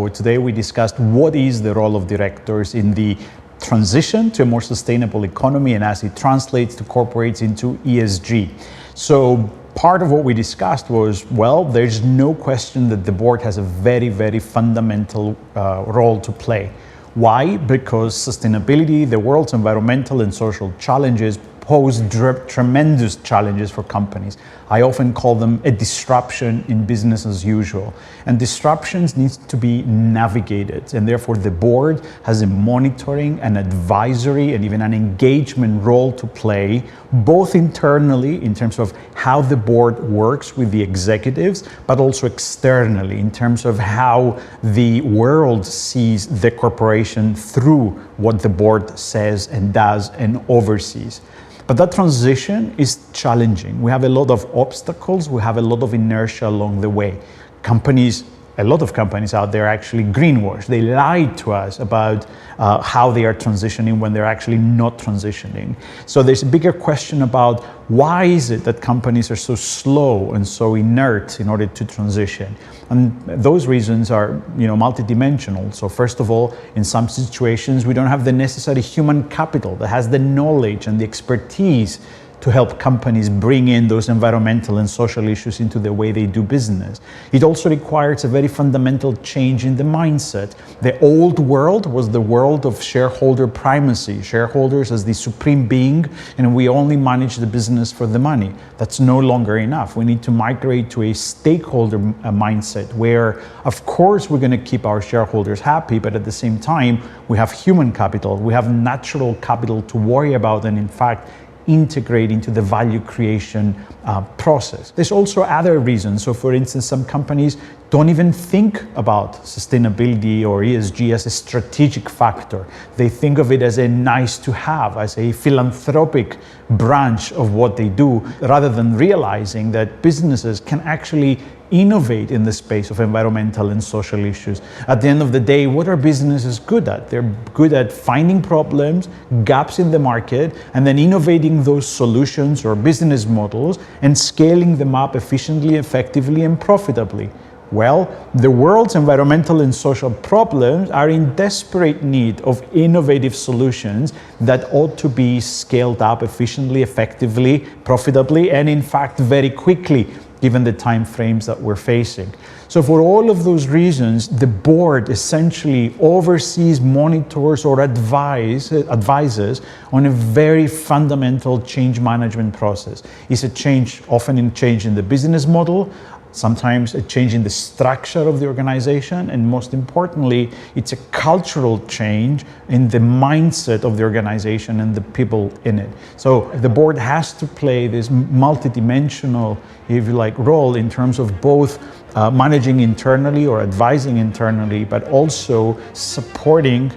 So today we discussed what is the role of directors in the transition to a more sustainable economy and as it translates to corporates into ESG. So part of what we discussed was, well, there's no question that the board has a very, very fundamental role to play. Why? Because sustainability, the world's environmental and social challenges pose tremendous challenges for companies. I often call them a disruption in business as usual. And disruptions need to be navigated. And therefore the board has a monitoring, an advisory, and even an engagement role to play, both internally in terms of how the board works with the executives, but also externally in terms of how the world sees the corporation through what the board says and does and oversees. But that transition is challenging. We have a lot of obstacles. We have a lot of inertia along the way. A lot of companies out there actually greenwash. They lie to us about how they are transitioning when they're actually not transitioning. So there's a bigger question about why is it that companies are so slow and so inert in order to transition? And those reasons are, multidimensional. So first of all, in some situations, we don't have the necessary human capital that has the knowledge and the expertise to help companies bring in those environmental and social issues into the way they do business. It also requires a very fundamental change in the mindset. The old world was the world of shareholder primacy, shareholders as the supreme being, and we only manage the business for the money. That's no longer enough. We need to migrate to a stakeholder mindset where, of course, we're going to keep our shareholders happy, but at the same time, we have human capital, we have natural capital to worry about, and in fact, integrate into the value creation process. There's also other reasons. So for instance, some companies don't even think about sustainability or ESG as a strategic factor. They think of it as a nice to have, as a philanthropic branch of what they do, rather than realizing that businesses can actually innovate in the space of environmental and social issues. At the end of the day, what are businesses good at? They're good at finding problems, gaps in the market, and then innovating those solutions or business models and scaling them up efficiently, effectively, and profitably. Well, the world's environmental and social problems are in desperate need of innovative solutions that ought to be scaled up efficiently, effectively, profitably, and in fact, very quickly, given the time frames that we're facing. So for all of those reasons, the board essentially oversees, monitors, or advises on a very fundamental change management process. It's often a change in the business model, sometimes a change in the structure of the organization, and most importantly, it's a cultural change in the mindset of the organization and the people in it. So the board has to play this multidimensional, if you like, role in terms of both managing internally or advising internally, but also supporting,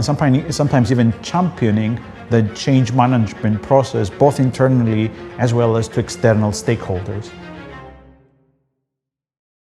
sometimes even championing the change management process, both internally as well as to external stakeholders.